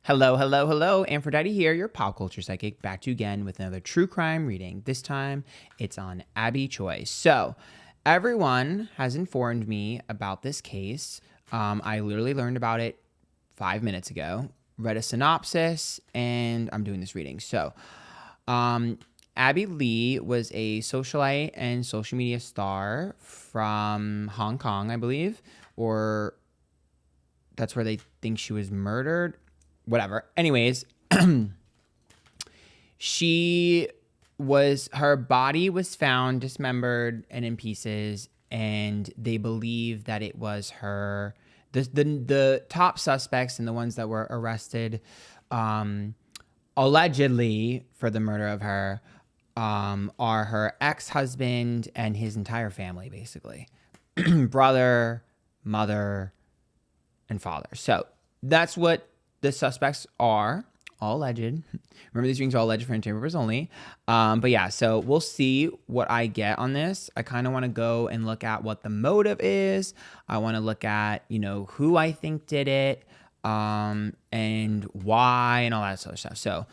Hello, hello, hello. Antphrodite here, your pop culture psychic, back to you again with another true crime reading. This time, it's on Choi. So, everyone has informed me about this case. I literally learned about it 5 minutes ago, read a synopsis, and I'm doing this reading. So, Abby Lee was a socialite and social media star from Hong Kong, I believe, or that's where they think she was murdered. Whatever. Anyways, her body was found dismembered and in pieces, and they believe that it was her. The top suspects and the ones that were arrested, allegedly for the murder of her, are her ex-husband and his entire family, basically. Brother, mother, and father. So that's what the suspects are, all alleged. Remember, these readings are all alleged for entertainment purposes only. But yeah, so we'll see what I get on this. I kind of want to go and look at what the motive is. I want to look at, who I think did it, and why, and all that sort of stuff. So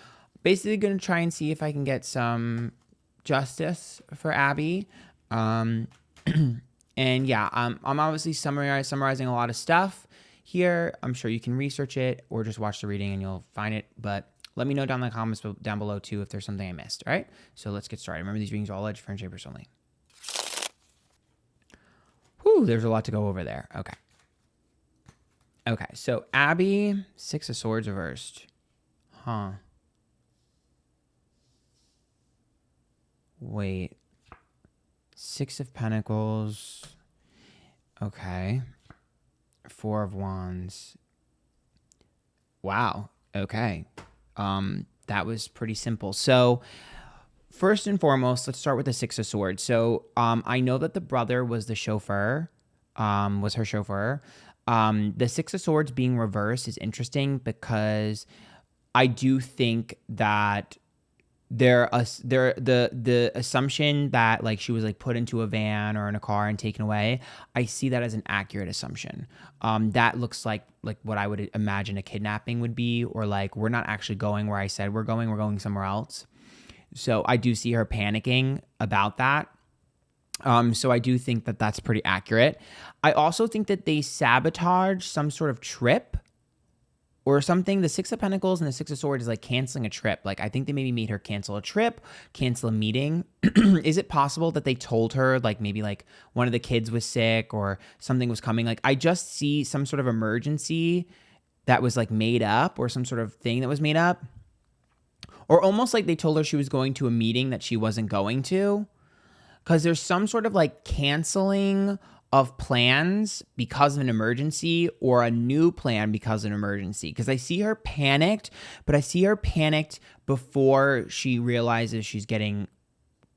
basically going to try and see if I can get some justice for Abby. And yeah, I'm obviously summarizing a lot of stuff here. I'm sure you can research it or just watch the reading and you'll find it. But let me know down in the comments down below too if there's something I missed. All right, so let's get started. Remember, these readings are all alleged for entertainment purposes only. Whew, there's a lot to go over there. Okay, so Abby, Six of Swords reversed. Huh. Wait. Six of Pentacles. Okay. Four of Wands. Wow. Okay. That was pretty simple. So first and foremost, let's start with the Six of Swords. So I know that the brother was the chauffeur, was her chauffeur. The Six of Swords being reversed is interesting because I do think that the assumption that like she was like put into a van or in a car and taken away, I see that as an accurate assumption. That looks like what I would imagine a kidnapping would be, or like we're not actually going where I said we're going somewhere else. So I do see her panicking about that. So I do think that that's pretty accurate. I also think that they sabotage some sort of trip or something. The Six of Pentacles and the Six of Swords is like canceling a trip. Like I think they maybe made her cancel a trip, cancel a meeting. Is it possible that they told her like maybe like one of the kids was sick or something was coming? Like I just see some sort of emergency that was like made up, or some sort of thing that was made up. Or almost like they told her she was going to a meeting that she wasn't going to. Because there's some sort of like canceling of plans because of an emergency, or a new plan because of an emergency. Because I see her panicked, but I see her panicked before she realizes she's getting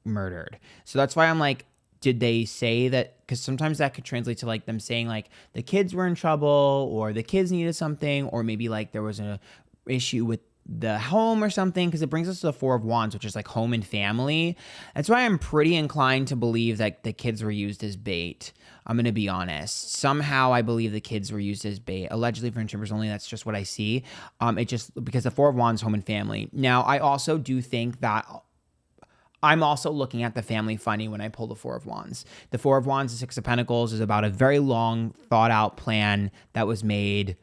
murdered. So that's why I'm like, did they say that? Because sometimes that could translate to like them saying like the kids were in trouble, or the kids needed something, or maybe like there was an issue with the home or something, because it brings us to the Four of Wands, which is like home and family. That's why I'm pretty inclined to believe that the kids were used as bait. I'm going to be honest. Somehow I believe the kids were used as bait. Allegedly for entertainment only, that's just what I see. It just, because the Four of Wands, home and family. Now, I also do think that I'm also looking at the family funny when I pull the Four of Wands. The Four of Wands, the Six of Pentacles is about a very long, thought out plan that was made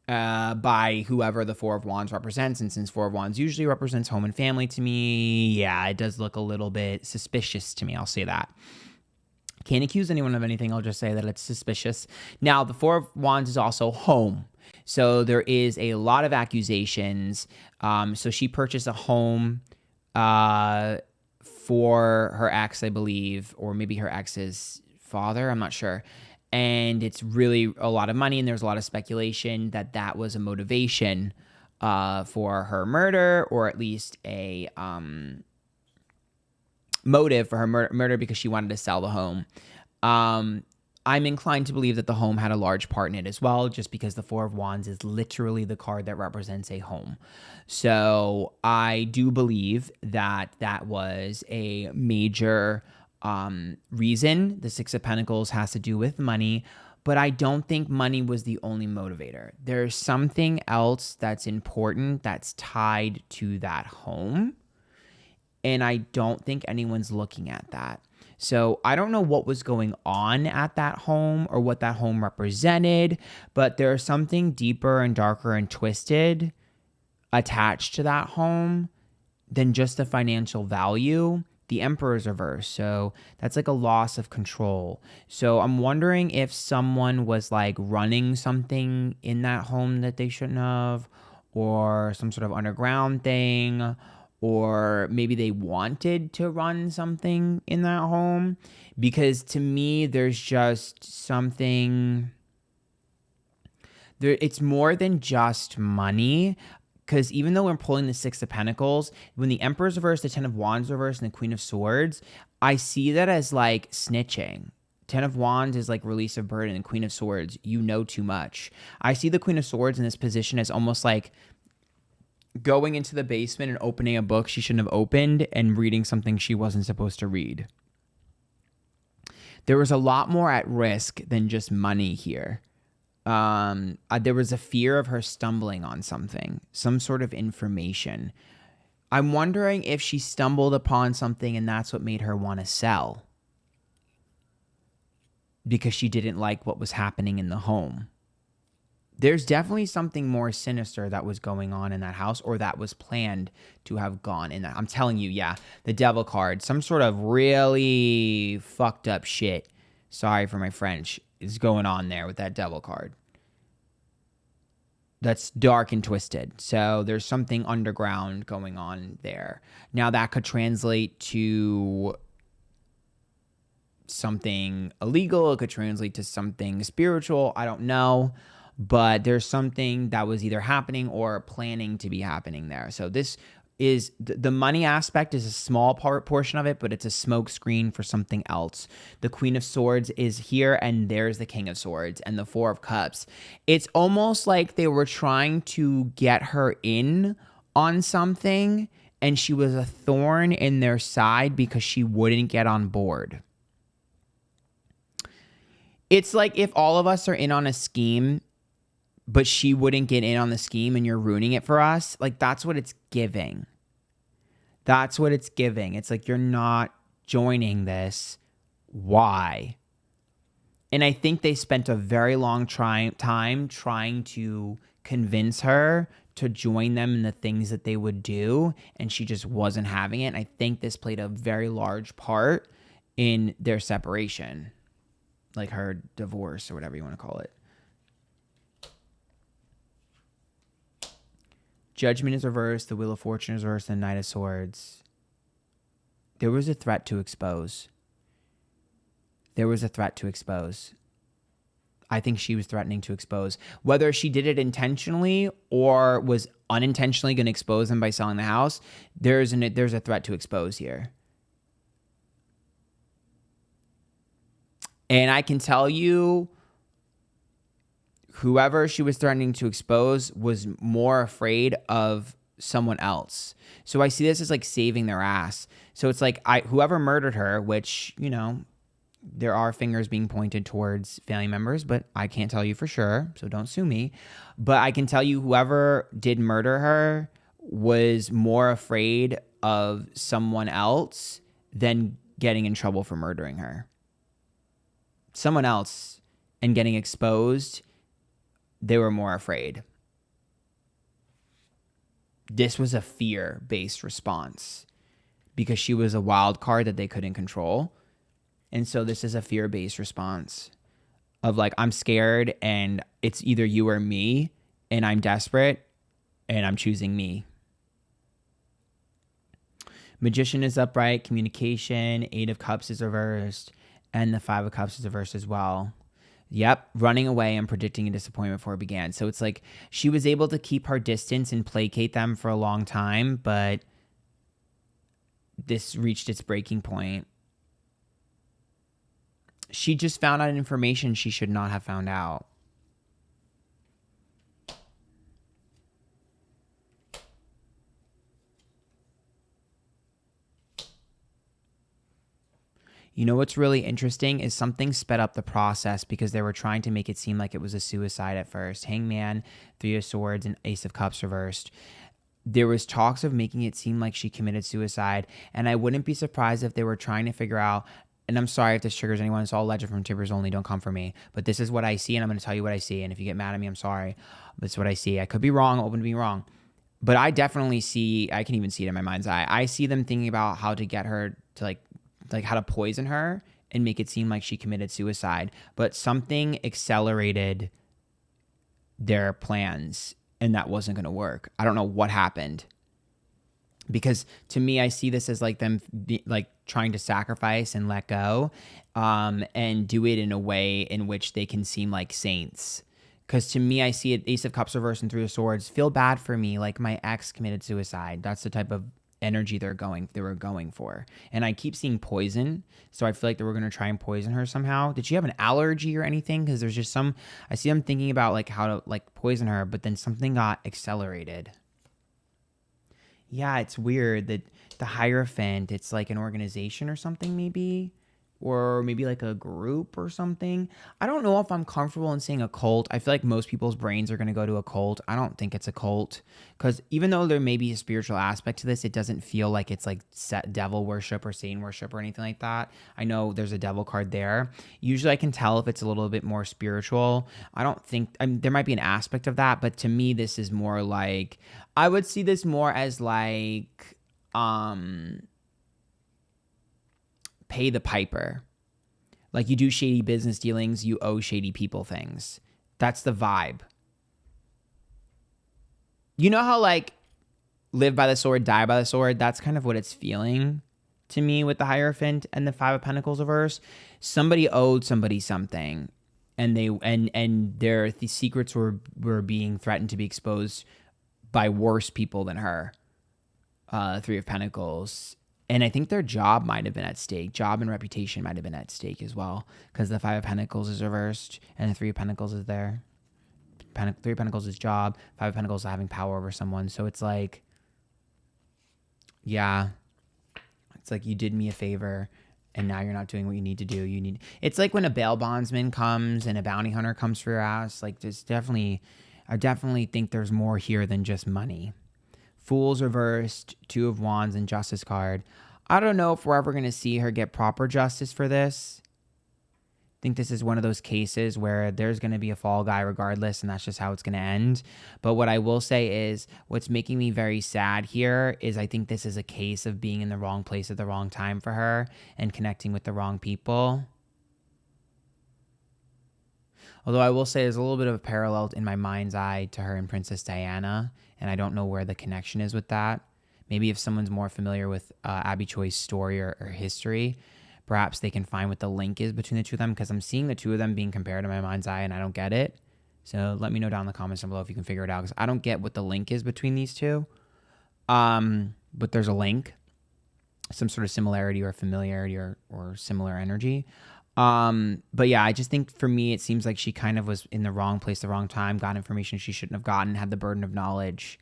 by whoever the Four of Wands represents. And since Four of Wands usually represents home and family to me, yeah, it does look a little bit suspicious to me. I'll say that. Can't accuse anyone of anything. I'll just say that it's suspicious. Now, the Four of Wands is also home. So there is a lot of accusations. So she purchased a home for her ex, I believe, or maybe her ex's father. I'm not sure. And it's really a lot of money, and there's a lot of speculation that that was a motivation for her murder, or at least a motive for her murder because she wanted to sell the home. I'm inclined to believe that the home had a large part in it as well, just because the Four of Wands is literally the card that represents a home. So I do believe that that was a major reason. The Six of Pentacles has to do with money, but I don't think money was the only motivator. There's something else that's important that's tied to that home. And I don't think anyone's looking at that. So I don't know what was going on at that home or what that home represented, but there's something deeper and darker and twisted attached to that home than just the financial value. The Emperor's reverse. So that's like a loss of control. So I'm wondering if someone was like running something in that home that they shouldn't have, or some sort of underground thing, or maybe they wanted to run something in that home. Because to me, there's just something there. It's more than just money. Because even though we're pulling the Six of Pentacles, when the Emperor's reversed, the Ten of Wands reversed, and the Queen of Swords, I see that as like snitching. Ten of Wands is like release of burden, and Queen of Swords, you know too much. I see the Queen of Swords in this position as almost like going into the basement and opening a book she shouldn't have opened and reading something she wasn't supposed to read. There was a lot more at risk than just money here. There was a fear of her stumbling on something, some sort of information. I'm wondering if she stumbled upon something and that's what made her want to sell, because she didn't like what was happening in the home. There's definitely something more sinister that was going on in that house, or that was planned to have gone in that. I'm telling you, yeah, the Devil card, some sort of really fucked up shit. Sorry for my French. Is going on there with that Devil card. That's dark and twisted. So there's something underground going on there. Now that could translate to something illegal. It could translate to something spiritual. I don't know. But there's something that was either happening or planning to be happening there. So this is the money aspect is a small portion of it, but it's a smoke screen for something else. The Queen of Swords is here, and there's the King of Swords and the Four of Cups. It's almost like they were trying to get her in on something, and she was a thorn in their side because she wouldn't get on board. It's like if all of us are in on a scheme, but she wouldn't get in on the scheme and you're ruining it for us. Like, that's what it's giving. That's what it's giving. It's like, you're not joining this. Why? And I think they spent a very long time trying to convince her to join them in the things that they would do, and she just wasn't having it. And I think this played a very large part in their separation, like her divorce or whatever you want to call it. Judgment is reversed, the Wheel of Fortune is reversed, and the Knight of Swords. There was a threat to expose. There was a threat to expose. I think she was threatening to expose. Whether she did it intentionally or was unintentionally going to expose them by selling the house, there's a threat to expose here. And I can tell you, whoever she was threatening to expose was more afraid of someone else. So I see this as like saving their ass. So it's like whoever murdered her, which, you know, there are fingers being pointed towards family members, but I can't tell you for sure, so don't sue me. But I can tell you whoever did murder her was more afraid of someone else than getting in trouble for murdering her. Someone else and getting exposed, they were more afraid. This was a fear-based response because she was a wild card that they couldn't control. And so this is a fear-based response of like, I'm scared and it's either you or me, and I'm desperate and I'm choosing me. Magician is upright, communication, Eight of Cups is reversed, and the Five of Cups is reversed as well. Yep, running away and predicting a disappointment before it began. So it's like she was able to keep her distance and placate them for a long time, but this reached its breaking point. She just found out information she should not have found out. You know what's really interesting is something sped up the process because they were trying to make it seem like it was a suicide at first. Hangman, Three of Swords, and Ace of Cups reversed. There was talks of making it seem like she committed suicide, and I wouldn't be surprised if they were trying to figure out, and I'm sorry if this triggers anyone, it's all legend from Tibbers only, don't come for me, but this is what I see, and I'm going to tell you what I see, and if you get mad at me, I'm sorry, but it's what I see. I could be wrong, open to be wrong, but I definitely see, I can even see it in my mind's eye. I see them thinking about how to get her to like how to poison her and make it seem like she committed suicide, but something accelerated their plans and that wasn't going to work. I don't know what happened. Because to me, I see this as like them like trying to sacrifice and let go, and do it in a way in which they can seem like saints. Because to me, I see it, Ace of Cups reversed and Three of Swords. Feel bad for me, like my ex committed suicide. That's the type of energy they were going for. And I keep seeing poison, so I feel like they were going to try and poison her somehow. Did she have an allergy or anything? Because there's just I see them thinking about like how to like poison her, but then something got accelerated. Yeah, it's weird that the Hierophant, it's like an organization or something maybe, or maybe like a group or something. I don't know if I'm comfortable in saying a cult. I feel like most people's brains are going to go to a cult. I don't think it's a cult because even though there may be a spiritual aspect to this, it doesn't feel like it's like set devil worship or Satan worship or anything like that. I know there's a devil card there. Usually I can tell if it's a little bit more spiritual. I don't think, there might be an aspect of that, but to me, this is more like, I would see this more as like, pay the piper. Like you do shady business dealings, you owe shady people things. That's the vibe. You know how like live by the sword, die by the sword? That's kind of what it's feeling to me with the Hierophant and the Five of Pentacles reverse. Somebody owed somebody something, and their secrets were being threatened to be exposed by worse people than her. Three of Pentacles. And I think their job might have been at stake. Job and reputation might have been at stake as well. Because the Five of Pentacles is reversed and the Three of Pentacles is there. Three of Pentacles is job. Five of Pentacles is having power over someone. So it's like, yeah. It's like you did me a favor and now you're not doing what you need to do. It's like when a bail bondsman comes and a bounty hunter comes for your ass. Like I definitely think there's more here than just money. Fools reversed, Two of Wands, and Justice card. I don't know if we're ever going to see her get proper justice for this. I think this is one of those cases where there's going to be a fall guy regardless, and that's just how it's going to end. But what I will say is what's making me very sad here is I think this is a case of being in the wrong place at the wrong time for her and connecting with the wrong people. Although I will say there's a little bit of a parallel in my mind's eye to her and Princess Diana, and I don't know where the connection is with that. Maybe if someone's more familiar with Abby Choi's story or history, perhaps they can find what the link is between the two of them, because I'm seeing the two of them being compared in my mind's eye, and I don't get it. So let me know down in the comments down below if you can figure it out, because I don't get what the link is between these two. But there's a link, some sort of similarity or familiarity or similar energy. But yeah, I just think for me, it seems like she kind of was in the wrong place, the wrong time, got information she shouldn't have gotten, had the burden of knowledge.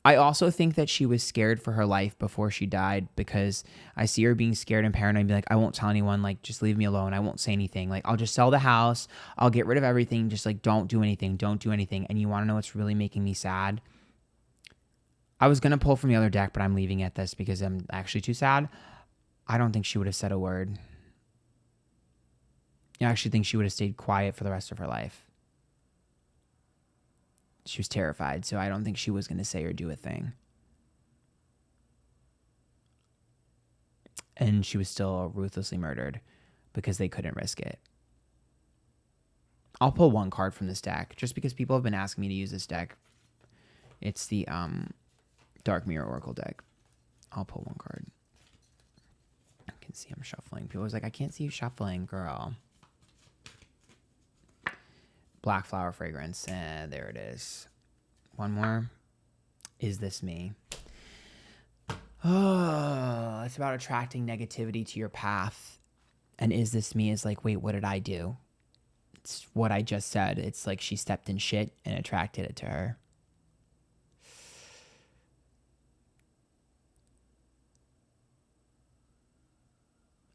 I also think that she was scared for her life before she died, because I see her being scared and paranoid and be like, I won't tell anyone, like, just leave me alone. I won't say anything. Like, I'll just sell the house. I'll get rid of everything. Just like, don't do anything. Don't do anything. And you want to know what's really making me sad? I was going to pull from the other deck, but I'm leaving at this because I'm actually too sad. I don't think she would have said a word. I actually think she would have stayed quiet for the rest of her life. She was terrified, so I don't think she was going to say or do a thing. And she was still ruthlessly murdered because they couldn't risk it. I'll pull one card from this deck just because people have been asking me to use this deck. It's the Dark Mirror Oracle deck. I'll pull one card. I can see I'm shuffling. People are like, I can't see you shuffling, girl. Black Flower Fragrance. There it is. One more. Is This Me? Oh, it's about attracting negativity to your path. And is this me is like, wait, what did I do? It's what I just said. It's like she stepped in shit and attracted it to her.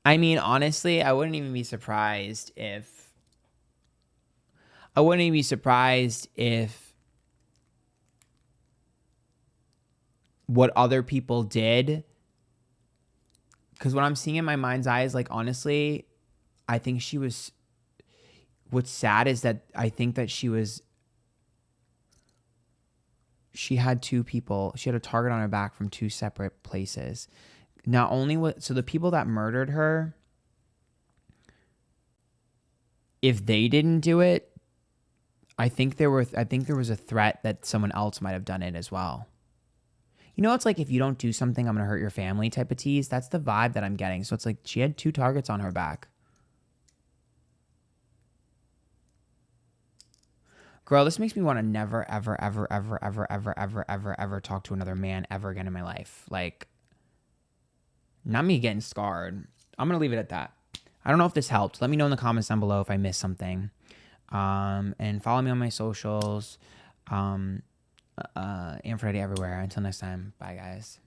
I mean, honestly, I wouldn't even be surprised if what other people did, because what I'm seeing in my mind's eye is like, honestly, I think she was, what's sad is that I think that she had two people, she had a target on her back from two separate places. Not only so the people that murdered her, if they didn't do it, I think there was a threat that someone else might have done it as well. You know, it's like, if you don't do something, I'm going to hurt your family type of tease. That's the vibe that I'm getting. So it's like she had two targets on her back. Girl, this makes me want to never, ever, ever, ever, ever, ever, ever, ever, ever talk to another man ever again in my life. Like, not me getting scarred. I'm going to leave it at that. I don't know if this helped. Let me know in the comments down below if I missed something. And follow me on my socials. Antphrodite everywhere. Until next time. Bye, guys.